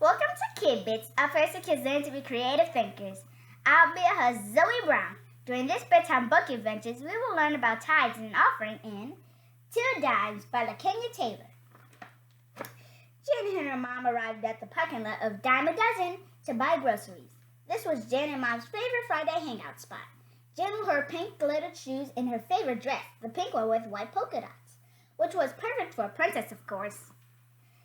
Welcome to Kid Bits, a place for kids learn to be creative thinkers. I'll be your host, Zoe Brown. During this bedtime book adventures, we will learn about tithes and offering in Two Dimes by LaKenya Taylor. Jen and her mom arrived at the parking lot of Dime a Dozen to buy groceries. This was Jen and Mom's favorite Friday hangout spot. Jen wore her pink glittered shoes and her favorite dress, the pink one with white polka dots, which was perfect for a princess, of course.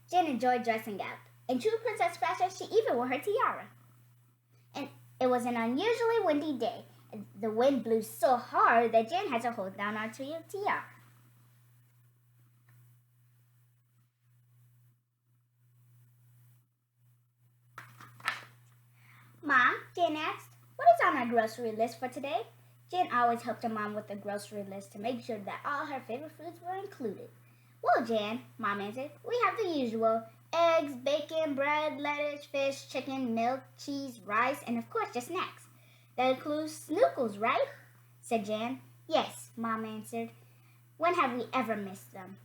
Jen enjoyed dressing up. In true princess fashion, she even wore her tiara. And it was an unusually windy day. The wind blew so hard that Jen had to hold down onto her tiara. Mom, Jen asked, what is on our grocery list for today? Jen always helped her mom with the grocery list to make sure that all her favorite foods were included. Well, Jen, Mom answered, we have the usual. Eggs, bacon, bread, lettuce, fish, chicken, milk, cheese, rice, and of course, just snacks. That includes snookles, right? Said Jan. Yes, Mom answered. When have we ever missed them?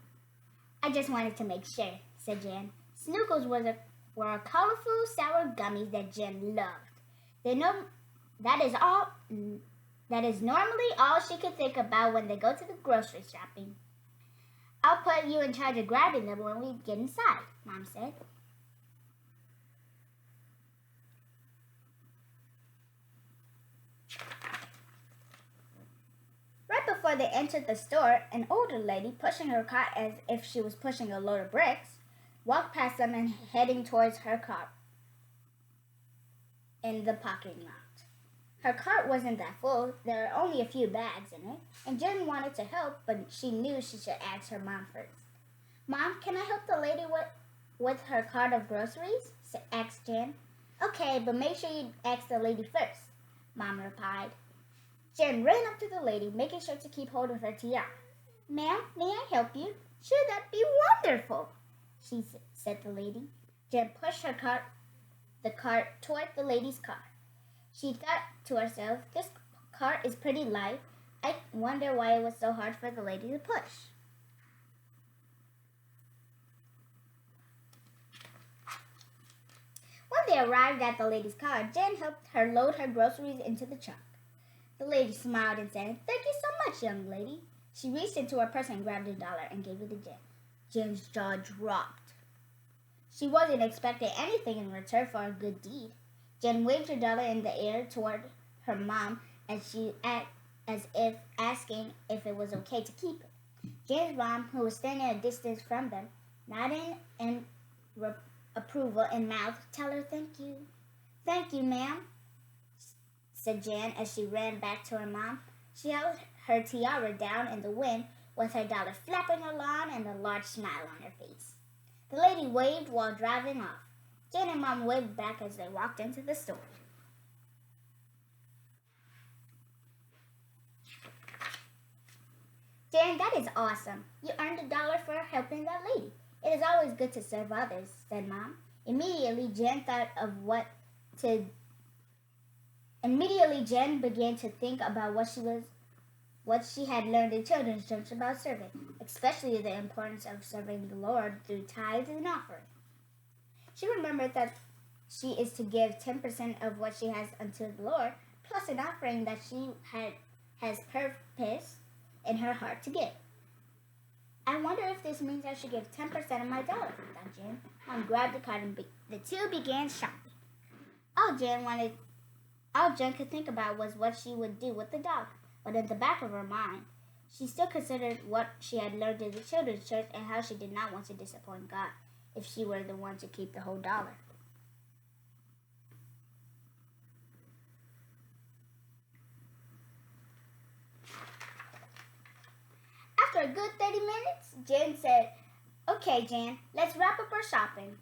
I just wanted to make sure, said Jan. Snookles were colorful, sour gummies that Jan loved. That is normally all she could think about when they go to the grocery shopping. I'll put you in charge of grabbing them when we get inside, Mom said. Right before they entered the store, an older lady, pushing her cart as if she was pushing a load of bricks, walked past them and heading towards her cart in the parking lot. Her cart wasn't that full. There were only a few bags in it, and Jen wanted to help, but she knew she should ask her mom first. Mom, can I help the lady with her cart of groceries? Asked Jen. Okay, but make sure you ask the lady first, Mom replied. Jen ran up to the lady, making sure to keep hold of her tiara. Ma'am, may I help you? Sure, that'd be wonderful, said the lady. Jen pushed the cart toward the lady's car. She thought to herself, this cart is pretty light. I wonder why it was so hard for the lady to push. When they arrived at the lady's car, Jen helped her load her groceries into the trunk. The lady smiled and said, Thank you so much, young lady. She reached into her purse and grabbed $1 and gave it to Jen. Jen's jaw dropped. She wasn't expecting anything in return for a good deed. Jen waved $1 in the air toward her mom as if asking if it was okay to keep it. Jen's mom, who was standing a distance from them, nodded in approval and mouthed, Tell her thank you. Thank you, ma'am, said Jen as she ran back to her mom. She held her tiara down in the wind with her dollar flapping along and a large smile on her face. The lady waved while driving off. Jen and Mom waved back as they walked into the store. Jen, that is awesome. You earned $1 for helping that lady. It is always good to serve others, said Mom. Immediately, Jen began to think about what she had learned in children's church about serving, especially the importance of serving the Lord through tithes and offerings. She remembered that she is to give 10% of what she has unto the Lord, plus an offering that she has purpose in her heart to give. I wonder if this means I should give 10% of my dollar, thought Jen. Mom grabbed the card and the two began shopping. All Jen could think about was what she would do with the $1, but in the back of her mind, she still considered what she had learned in the children's church and how she did not want to disappoint God if she were the one to keep the whole $1. After a good 30 minutes, Jen said, Okay, Jan, let's wrap up our shopping.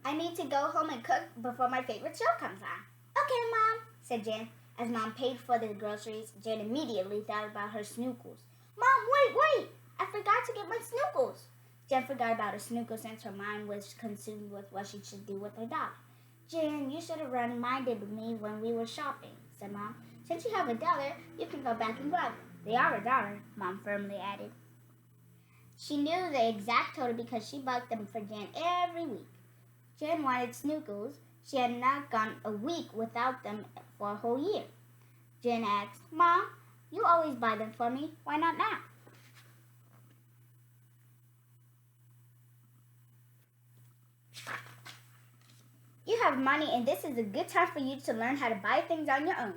I need to go home and cook before my favorite show comes on. Okay, Mom, said Jen. As Mom paid for the groceries, Jen immediately thought about her snookles. Mom, wait! I forgot to get my snookles. Jen forgot about her snookles since her mind was consumed with what she should do with her $1. Jen, you should have reminded me when we were shopping, said Mom. Since you have $1, you can go back and grab them. They are $1, Mom firmly added. She knew the exact total because she bought them for Jen every week. Jen wanted snookles. She had not gone a week without them for a whole year. Jen asked, Mom, you always buy them for me. Why not now? You have money and this is a good time for you to learn how to buy things on your own.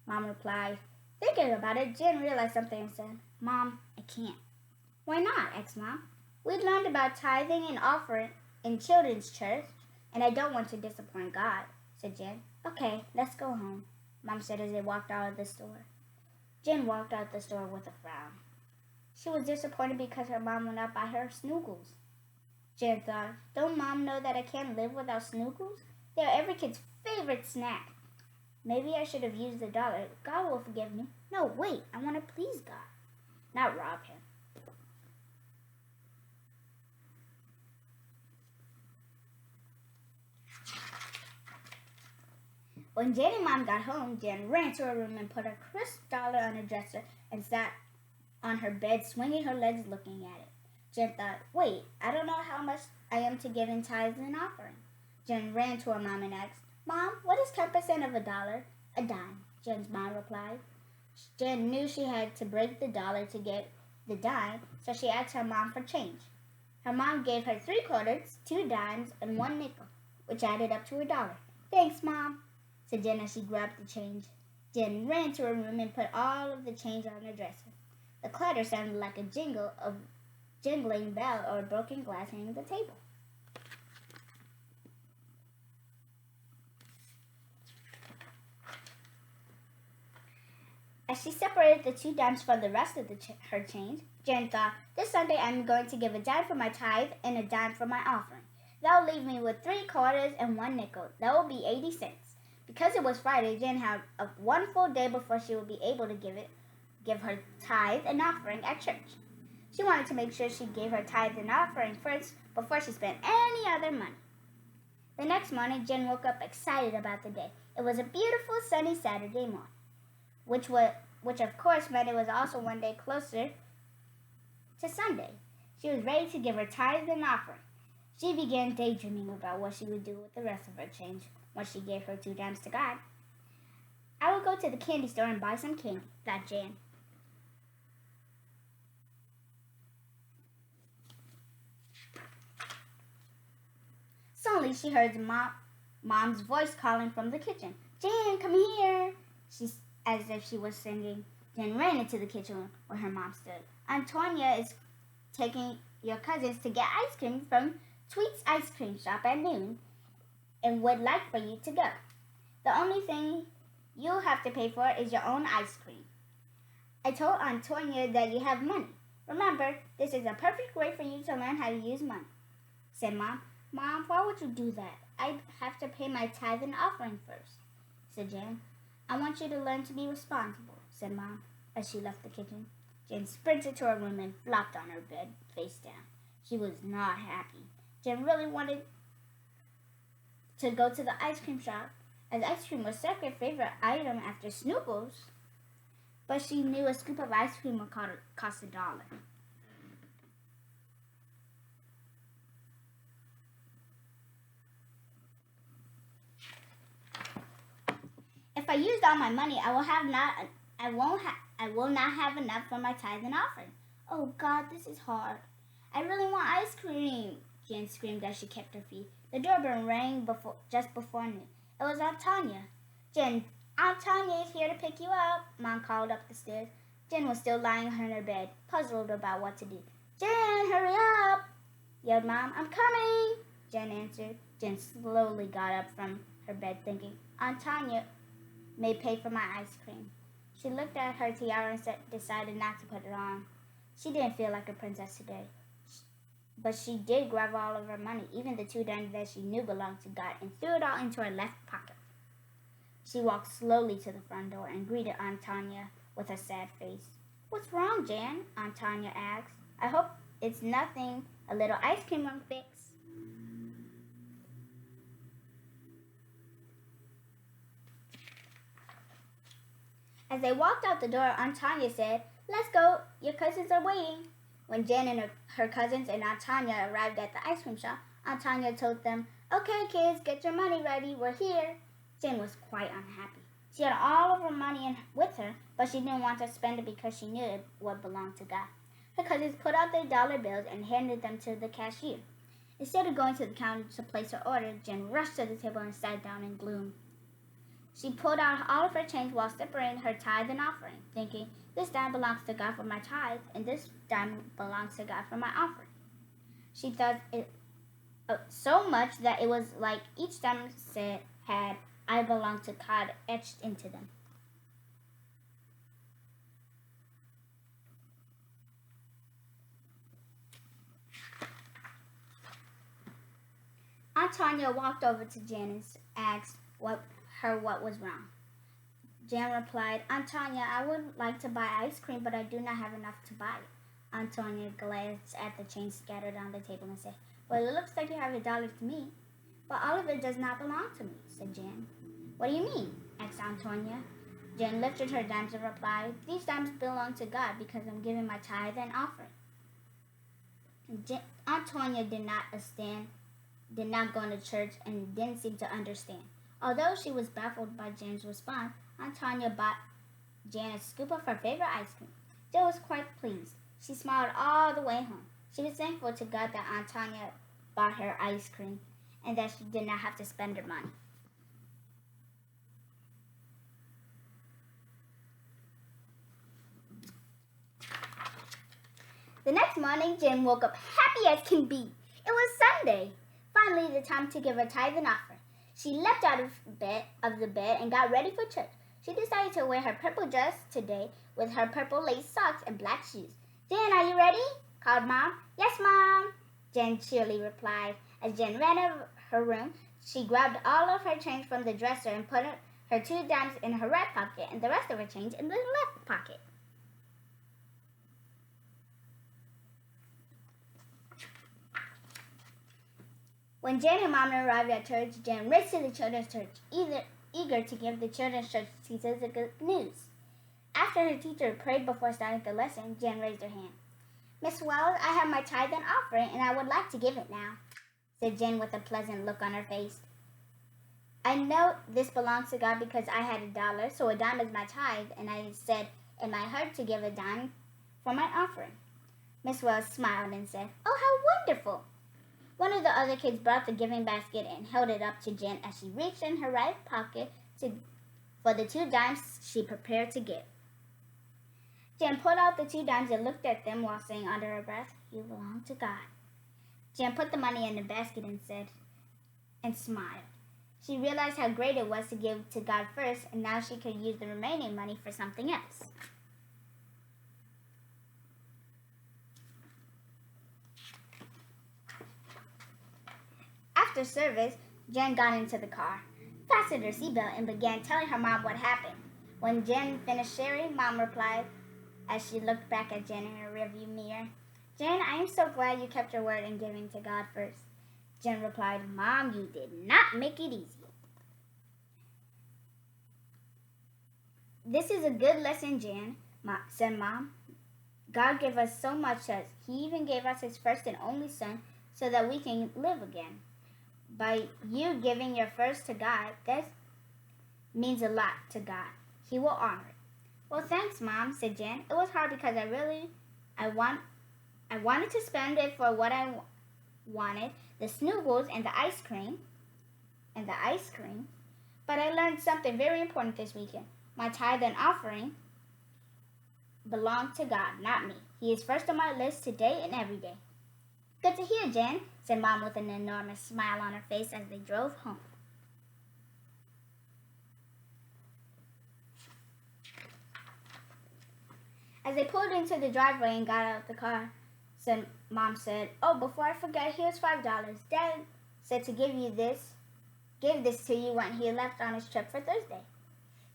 Mom replied. Thinking about it, Jen realized something and said, Mom, I can't. Why not? Asked Mom. We learned about tithing and offering in children's church, and I don't want to disappoint God, said Jen. Okay, let's go home, Mom said as they walked out of the store. Jen walked out the store with a frown. She was disappointed because her mom would not buy her snookles. Jen thought, don't Mom know that I can't live without snookles? They're every kid's favorite snack. Maybe I should have used the dollar. God will forgive me. No, wait, I want to please God, not rob him. When Jen and Mom got home, Jen ran to her room and put a crisp dollar on her dresser and sat on her bed, swinging her legs, looking at it. Jen thought, wait, I don't know how much I am to give in tithes and offering. Jen ran to her mom and asked, Mom, what is 10% of a dollar? A dime, Jen's mom replied. Jen knew she had to break the dollar to get the dime, so she asked her mom for change. Her mom gave her 3 quarters, 2 dimes, and 1 nickel, which added up to $1. Thanks, Mom, said Jen as she grabbed the change. Jen ran to her room and put all of the change on her dresser. The clatter sounded like a jingle of jingling bell or a broken glass hitting the table. As she separated the 2 dimes from the rest of her change, Jen thought, this Sunday I'm going to give a dime for my tithe and a dime for my offering. That will leave me with 3 quarters and 1 nickel. That will be 80 cents. Because it was Friday, Jen had one full day before she would be able to give her tithe and offering at church. She wanted to make sure she gave her tithe and offering first before she spent any other money. The next morning, Jen woke up excited about the day. It was a beautiful sunny Saturday morning, which of course meant it was also one day closer to Sunday. She was ready to give her tithe and offering. She began daydreaming about what she would do with the rest of her change once she gave her 2 dimes to God. I will go to the candy store and buy some candy, thought Jan. Suddenly, she heard Mom's voice calling from the kitchen. Jan, come here, as if she was singing. Jan ran into the kitchen where her mom stood. Antonia is taking your cousins to get ice cream from Tweet's ice cream shop at noon and would like for you to go. The only thing you'll have to pay for is your own ice cream. I told Antonia that you have money. Remember, this is a perfect way for you to learn how to use money, said Mom. Mom, why would you do that? I have to pay my tithe and offering first, said Jan. I want you to learn to be responsible, said Mom as she left the kitchen. Jan sprinted to her room and flopped on her bed, face down. She was not happy. Jan really wanted to go to the ice cream shop, as ice cream was her favorite item after snookles, but she knew a scoop of ice cream would cost $1. If I used all my money, I will not have enough for my tithe and offering. Oh God, this is hard. I really want ice cream, Jan screamed as she kept her feet. The doorbell rang just before noon. It was Aunt Tanya. Jen, Aunt Tanya is here to pick you up, Mom called up the stairs. Jen was still lying on her bed, puzzled about what to do. Jen, hurry up, yelled Mom. I'm coming, Jen answered. Jen slowly got up from her bed thinking, Aunt Tanya may pay for my ice cream. She looked at her tiara and decided not to put it on. She didn't feel like a princess today. But she did grab all of her money, even the 2 dimes that she knew belonged to God, and threw it all into her left pocket. She walked slowly to the front door and greeted Aunt Tanya with a sad face. What's wrong, Jan? Aunt Tanya asked. I hope it's nothing a little ice cream won't fix. As they walked out the door, Aunt Tanya said, Let's go, your cousins are waiting. When Jen and her cousins and Aunt Tanya arrived at the ice cream shop, Aunt Tanya told them, Okay, kids, get your money ready. We're here. Jen was quite unhappy. She had all of her money with her, but she didn't want to spend it because she knew it would belong to God. Her cousins put out their dollar bills and handed them to the cashier. Instead of going to the counter to place her order, Jen rushed to the table and sat down in gloom. She pulled out all of her change while separating her tithe and offering, thinking, this dime belongs to God for my tithe, and this dime belongs to God for my offering. She thought it so much that it was like each dime had I belong to God etched into them. Aunt Tanya walked over to Jen and asked what was wrong. Jen replied, Aunt Tanya, I would like to buy ice cream, but I do not have enough to buy it. Aunt Tanya glanced at the change scattered on the table and said, well, it looks like you have $1 to me, but all of it does not belong to me, said Jen. What do you mean? Asked Aunt Tanya. Jen lifted her dimes and replied, these dimes belong to God because I'm giving my tithe and offering. Aunt Tanya did not go to church and didn't seem to understand. Although she was baffled by Jen's response, Aunt Tanya bought Jen a scoop of her favorite ice cream. Jen was quite pleased. She smiled all the way home. She was thankful to God that Aunt Tanya bought her ice cream and that she did not have to spend her money. The next morning, Jen woke up happy as can be. It was Sunday. Finally, the time to give her tithe and offering. She leapt out of the bed and got ready for church. She decided to wear her purple dress today with her purple lace socks and black shoes. Jen, are you ready? Called Mom. Yes, Mom, Jen cheerily replied. As Jen ran out of her room, she grabbed all of her change from the dresser and put her 2 dimes in her right pocket and the rest of her change in the left pocket. When Jen and Mom arrived at church, Jen raced to the children's church, eager to give the children's church teachers the good news. After her teacher prayed before starting the lesson, Jen raised her hand. Miss Wells, I have my tithe and offering, and I would like to give it now, said Jen with a pleasant look on her face. I know this belongs to God because I had $1, so a dime is my tithe, and I said in my heart to give a dime for my offering. Miss Wells smiled and said, oh, how wonderful! One of the other kids brought the giving basket and held it up to Jen as she reached in her right pocket for the 2 dimes she prepared to give. Jen pulled out the 2 dimes and looked at them while saying under her breath, you belong to God. Jen put the money in the basket and smiled. She realized how great it was to give to God first, and now she could use the remaining money for something else. After service, Jen got into the car, fastened her seatbelt, and began telling her mom what happened. When Jen finished sharing, Mom replied as she looked back at Jen in her rearview mirror, Jen, I am so glad you kept your word in giving to God first. Jen replied, Mom, you did not make it easy. This is a good lesson, Jen, said Mom. God gave us so much that He even gave us His first and only Son so that we can live again. By you giving your first to God, that means a lot to God. He will honor it. Well, thanks, Mom, said Jen. It was hard because I wanted to spend it for what I wanted, the snoogles and the ice cream, but I learned something very important this weekend. My tithe and offering belong to God, not me. He is first on my list today and every day. Good to hear, Jen, said Mom with an enormous smile on her face as they drove home. As they pulled into the driveway and got out of the car, Mom said, oh, before I forget, here's $5. Dad said to give this to you when he left on his trip for Thursday.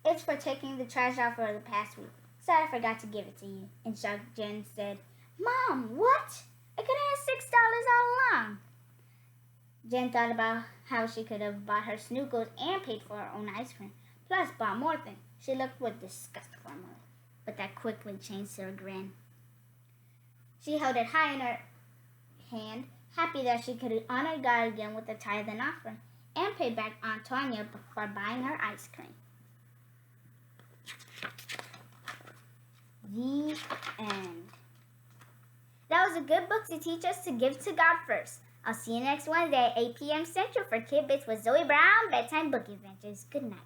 It's for taking the trash out for the past week. Sorry I forgot to give it to you. In shock, Jen said, Mom, what? I could have had $6 all along. Jen thought about how she could have bought her snoogles and paid for her own ice cream, plus bought more things. She looked with disgust for a moment, but that quickly changed to a grin. She held it high in her hand happy that she could honor God again with a tithe and offering, and pay back Aunt Tonya for buying her ice cream. The end. That was a good book to teach us to give to God first. I'll see you next Wednesday at 8 p.m. Central for Kid Bits with Zoe Brown, Bedtime Book Adventures. Good night.